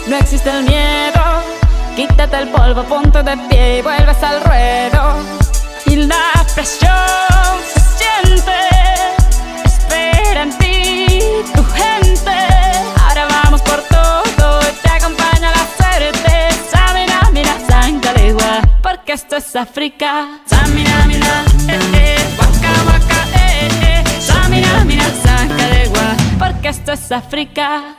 no existe el miedo. Quítate el polvo, ponte de pie y vuelves al ruedo. Y la presión se siente, espera en ti tu gente. Ahora vamos por todo y te acompaña la suerte. Samina, mira, Sangalegua, porque esto es África. Samina, mira, waka, waka, Samina, mira, Sangalegua, porque esto es África.